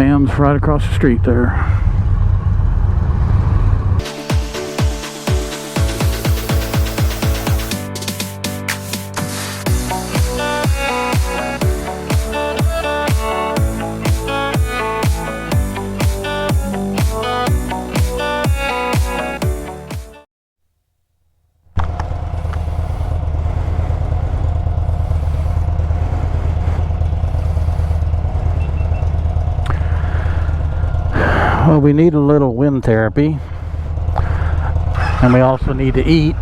Pam's right across the street there. Well, we need a little wind therapy, and we also need to eat,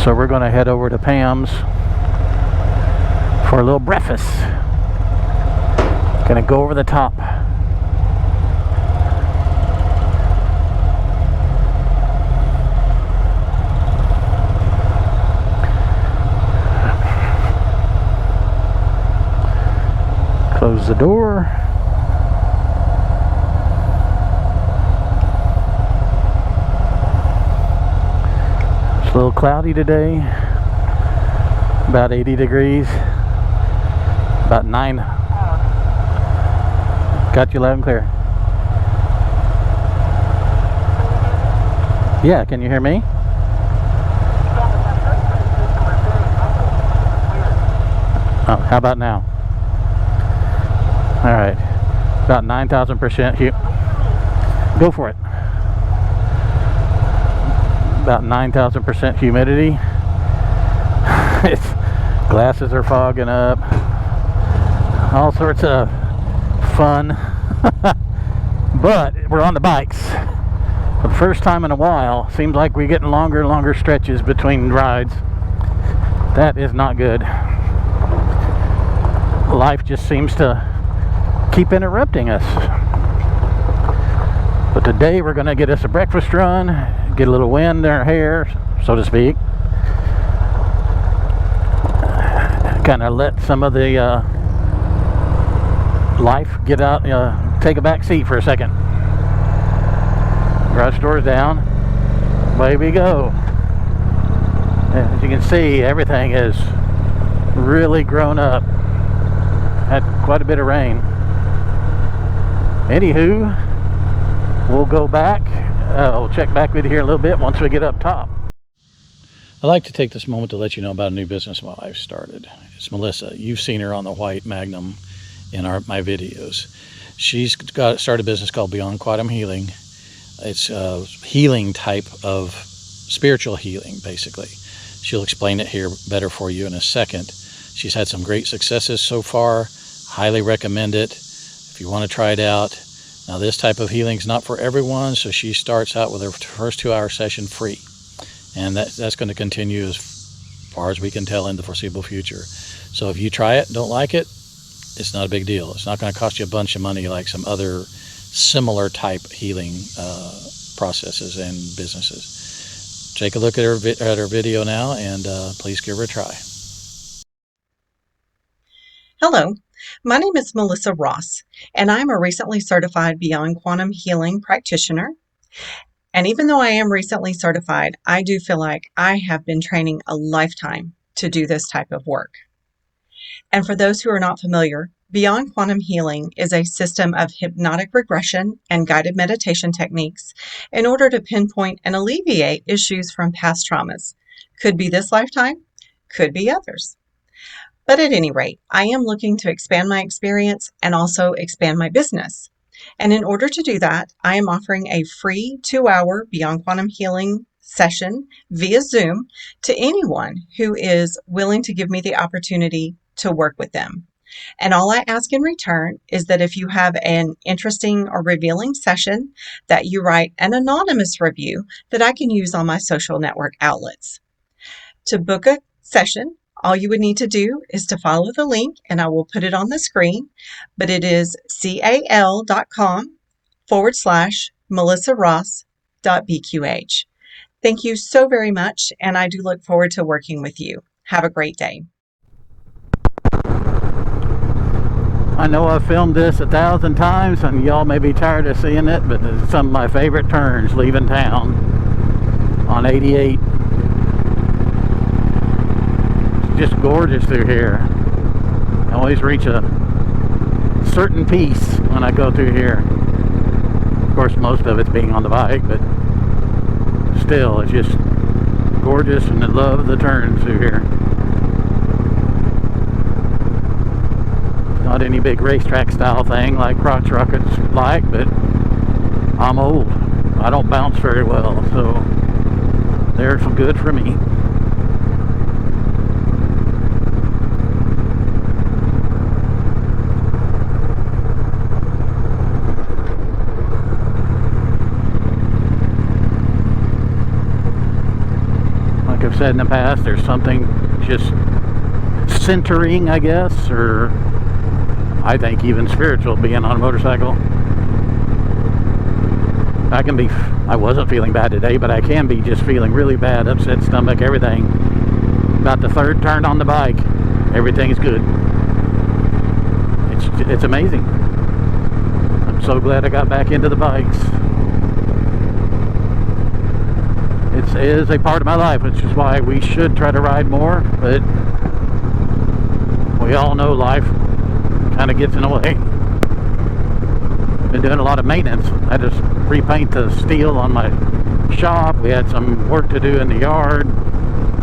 so we're going to head over to Pam's for a little breakfast. Gonna go over the top. Close the door. A little cloudy today, about 80 degrees, about 9. Got you loud and clear. Yeah, can you hear me? Oh, how about now? All right, about 9,000% go for it. About 9,000% humidity. Glasses are fogging up. All sorts of fun. But we're on the bikes for the first time in a while. Seems like we're getting longer and longer stretches between rides. That is not good. Life just seems to keep interrupting us. But today we're going to get us a breakfast run, get a little wind in our hair, so to speak. Kind of let some of the life get out, take a back seat for a second. Garage door's down. Away we go. As you can see, everything is really grown up. Had quite a bit of rain. Anywho, we'll go back. We'll check back with you here in a little bit once we get up top. I'd like to take this moment to let you know about a new business I've started. It's Melissa. You've seen her on the white Magnum in my videos. She's started a business called Beyond Quantum Healing. It's a healing type of spiritual healing, basically. She'll explain it here better for you in a second. She's had some great successes so far. Highly recommend it if you want to try it out. Now, this type of healing is not for everyone, so she starts out with her first 2-hour session free. And that's going to continue as far as we can tell in the foreseeable future. So if you try it and don't like it, it's not a big deal. It's not going to cost you a bunch of money like some other similar type healing processes and businesses. Take a look at her video now, and please give her a try. Hello, my name is Melissa Ross, and I'm a recently certified Beyond Quantum Healing practitioner. And even though I am recently certified, I do feel like I have been training a lifetime to do this type of work. And for those who are not familiar, Beyond Quantum Healing is a system of hypnotic regression and guided meditation techniques in order to pinpoint and alleviate issues from past traumas. Could be this lifetime, could be others. But at any rate, I am looking to expand my experience and also expand my business. And in order to do that, I am offering a free 2-hour Beyond Quantum Healing session via Zoom to anyone who is willing to give me the opportunity to work with them. And all I ask in return is that if you have an interesting or revealing session, that you write an anonymous review that I can use on my social network outlets. To book a session, all you would need to do is to follow the link, and I will put it on the screen, but it is cal.com/melissaross.bqh. Thank you so very much, and I do look forward to working with you. Have a great day. I know I've filmed this 1,000 times, and y'all may be tired of seeing it, but it's some of my favorite turns leaving town on 88. Just gorgeous through here. I always reach a certain peace when I go through here. Of course, most of it's being on the bike, but still, it's just gorgeous, and I love the turns through here. Not any big racetrack style thing like crotch rockets like, but I'm old. I don't bounce very well, so they're good for me. Like I've said in the past, there's something just centering, I guess, or I think even spiritual, being on a motorcycle. I wasn't feeling bad today, but I can be just feeling really bad, upset stomach, everything. About the third turn on the bike, everything is good. It's amazing. I'm so glad I got back into the bikes. It is a part of my life, which is why we should try to ride more, but we all know life kind of gets in the way. Been doing a lot of maintenance. I just repaint the steel on my shop. We had some work to do in the yard.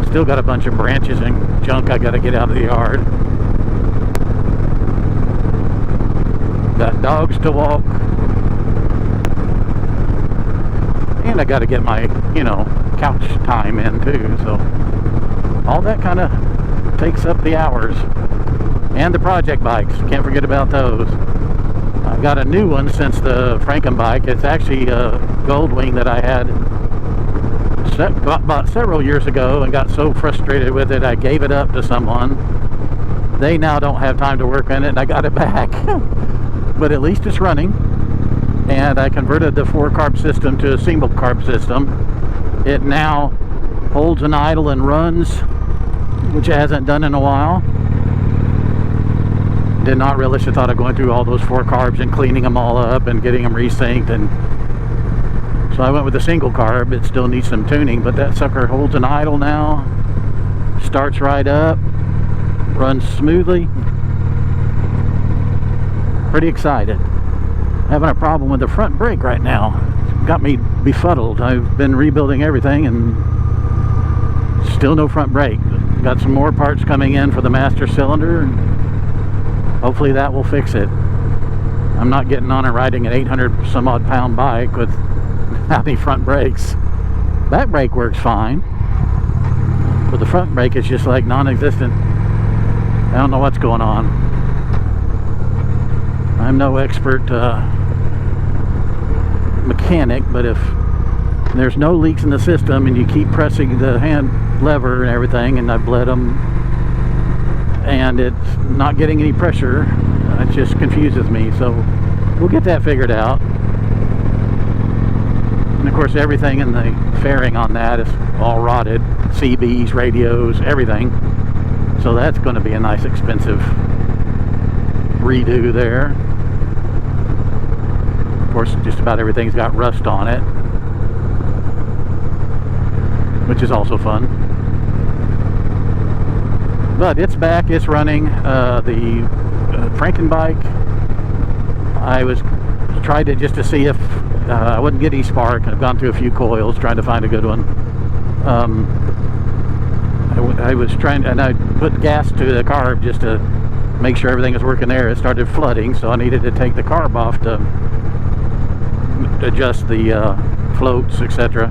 Still got a bunch of branches and junk I got to get out of the yard. Got dogs to walk. And I got to get my, couch time in too. So all that kind of takes up the hours. And the project bikes, can't forget about those. I got a new one since the Franken bike. It's actually a Goldwing that I had bought several years ago and got so frustrated with it I gave it up to someone. They now don't have time to work on it and I got it back. But at least it's running. And I converted the 4-carb system to a single carb system. It now holds an idle and runs, which it hasn't done in a while. Did not relish the thought of going through all those 4 carbs and cleaning them all up and getting them resynced, and so I went with a single carb. It still needs some tuning, but that sucker holds an idle now, starts right up, runs smoothly. Pretty excited. Having a problem with the front brake right now. Got me befuddled. I've been rebuilding everything and still no front brake. Got some more parts coming in for the master cylinder. Hopefully that will fix it. I'm not getting on and riding an 800 some odd pound bike without any front brakes. Back brake works fine, but the front brake is just like non-existent. I don't know what's going on. I'm no expert mechanic, but if there's no leaks in the system and you keep pressing the hand lever and everything, and I've bled them, and it's not getting any pressure, it just confuses me. So we'll get that figured out. And of course everything in the fairing on that is all rotted, CBs, radios, everything. So that's going to be a nice expensive redo there. Of course just about everything's got rust on it, which is also fun. But it's back, it's running. The Franken bike, I tried it just to see if I wouldn't get any spark. I've gone through a few coils trying to find a good one. I was trying, and I put gas to the carb just to make sure everything was working there. It started flooding, so I needed to take the carb off to adjust the floats, etc.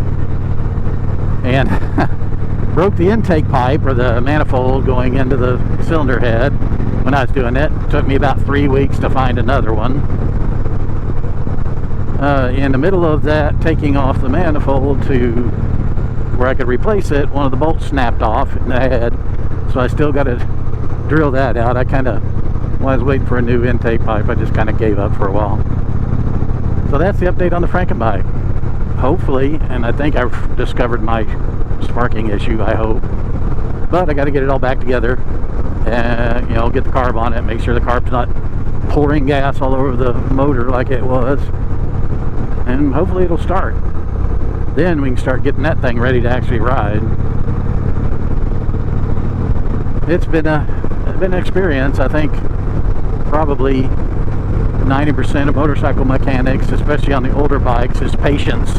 And broke the intake pipe, or the manifold going into the cylinder head when I was doing it. It took me about 3 weeks to find another one. In the middle of that, taking off the manifold to where I could replace it, one of the bolts snapped off in the head, so I still got to drill that out. I was waiting for a new intake pipe. I just kind of gave up for a while. So that's the update on the Franken bike. Hopefully, and I think I've discovered my sparking issue, I hope. But I got to get it all back together and, get the carb on it, make sure the carb's not pouring gas all over the motor like it was. And hopefully it'll start. Then we can start getting that thing ready to actually ride. It's been an experience. I think probably 90% of motorcycle mechanics, especially on the older bikes, is patience.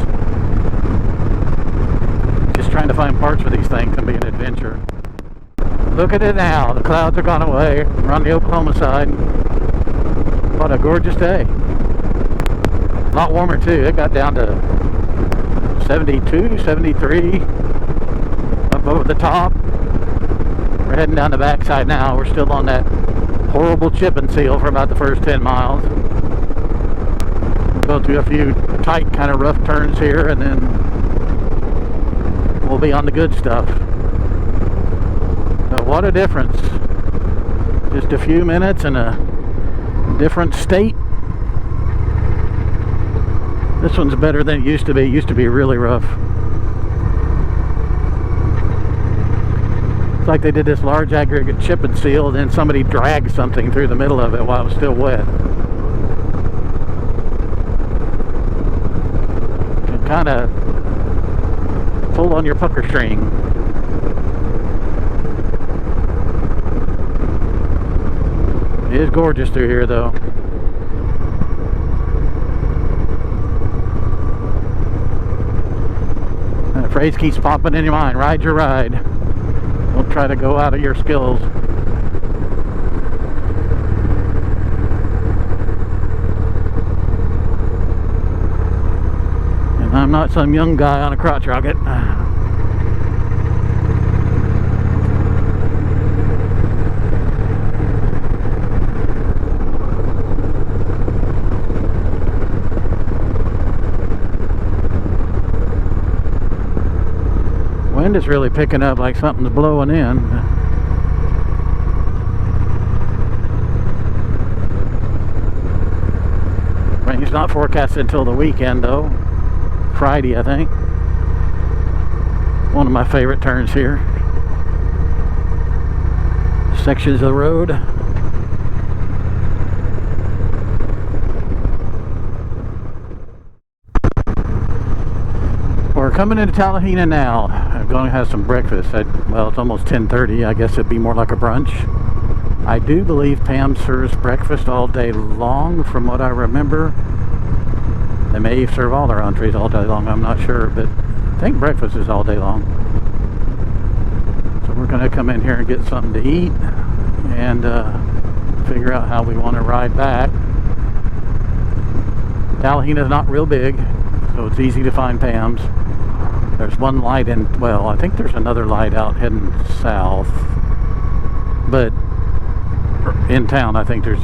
Just trying to find parts for these things can be an adventure. Look at it now. The clouds are gone away. We're on the Oklahoma side. What a gorgeous day. A lot warmer too. It got down to 72, 73 up over the top. We're heading down the backside now. We're still on that horrible chip and seal for about the first 10 miles. We'll go through a few tight kind of rough turns here, and then we'll be on the good stuff. But what a difference. Just a few minutes in a different state. This one's better than it used to be. It used to be really rough. It's like they did this large aggregate chip and seal, then somebody dragged something through the middle of it while it was still wet. You can kind of pull on your pucker string. It is gorgeous through here though. That phrase keeps popping in your mind, ride your ride. Don't try to go out of your skills. And I'm not some young guy on a crotch rocket. Wind is really picking up, like something's blowing in. Rain's not forecasted until the weekend though. Friday, I think. One of my favorite turns here. Sections of the road. We're coming into Talimena now. I'm going to have some breakfast. Well, it's almost 10:30. I guess it'd be more like a brunch. I do believe Pam serves breakfast all day long, from what I remember. They may serve all their entrees all day long, I'm not sure, but I think breakfast is all day long. So we're going to come in here and get something to eat and figure out how we want to ride back. Talimena's not real big, so it's easy to find Pam's. There's one light in, well, I think there's another light out heading south, but in town, I think there's,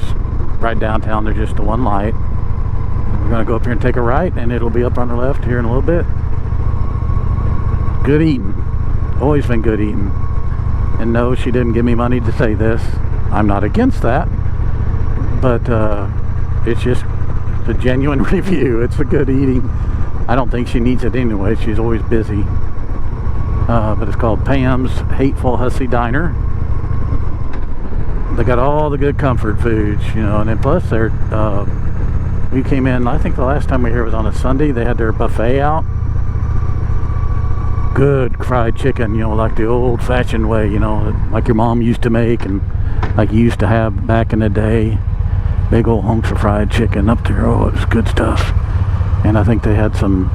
right downtown, there's just the one light. We're going to go up here and take a right, and it'll be up on the left here in a little bit. Good eating. Always been good eating. And no, she didn't give me money to say this. I'm not against that, but it's just a genuine review. It's a good eating. I don't think she needs it anyway. She's always busy. But it's called Pam's Hateful Hussy Diner. They got all the good comfort foods, you know, and then plus they're, we came in, I think the last time we were here was on a Sunday. They had their buffet out. Good fried chicken, you know, like the old-fashioned way, you know, like your mom used to make and like you used to have back in the day. Big old hunks of fried chicken up there. Oh, it was good stuff. And I think they had some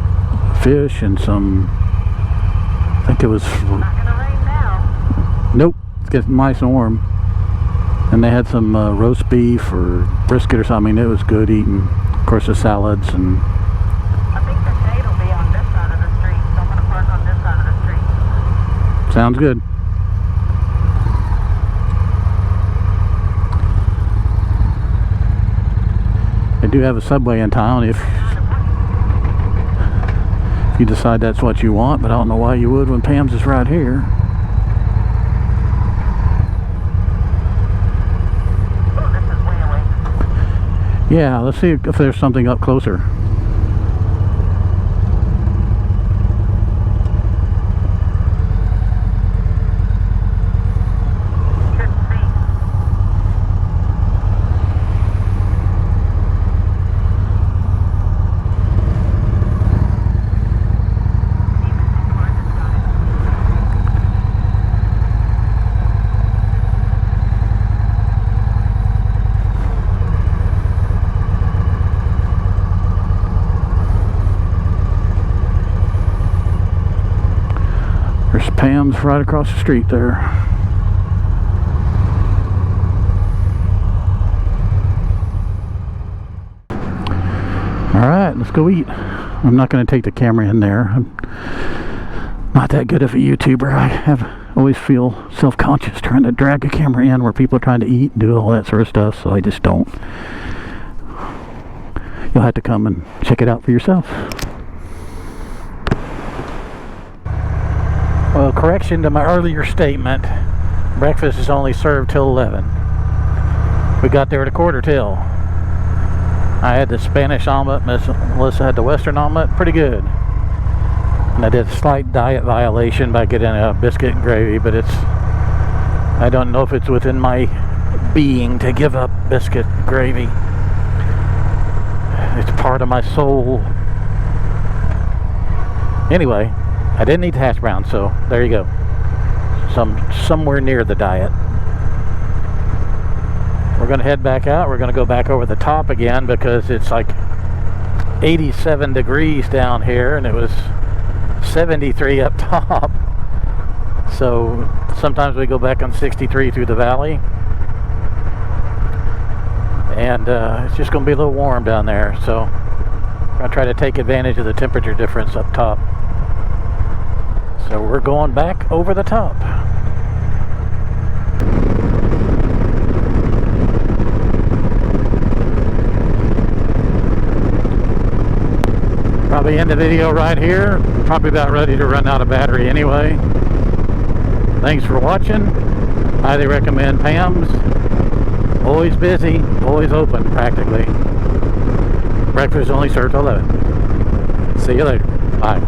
fish and some, I think it was, Not gonna rain now. Nope, it's getting nice and warm. And they had some roast beef or brisket or something. It was good eating. Of course, the salads and. I think the shade will be on this side of the street, so I'm gonna park on this side of the street. Sounds good. They do have a Subway in town if you decide that's what you want, but I don't know why you would when Pam's is right here. Oh, this is way away. Yeah, let's see if there's something up closer. Couldn't see. There's Pam's right across the street there. Alright, let's go eat. I'm not going to take the camera in there. I'm not that good of a YouTuber. I always feel self-conscious trying to drag a camera in where people are trying to eat and do all that sort of stuff, so I just don't. You'll have to come and check it out for yourself. Well, correction to my earlier statement, breakfast is only served till 11. We got there at 11:45. I had the Spanish omelet, Miss Melissa had the Western omelet, pretty good. And I did a slight diet violation by getting a biscuit and gravy, but I don't know if it's within my being to give up biscuit and gravy. It's part of my soul. Anyway, I didn't eat the hash brown, so there you go. Somewhere near the diet. We're going to head back out. We're going to go back over the top again because it's like 87 degrees down here and it was 73 up top. So sometimes we go back on 63 through the valley. And it's just going to be a little warm down there. So I'm going to try to take advantage of the temperature difference up top. So we're going back over the top. Probably end the video right here. Probably about ready to run out of battery anyway. Thanks for watching. Highly recommend Pam's. Always busy, always open practically. Breakfast only served till 11. See you later. Bye.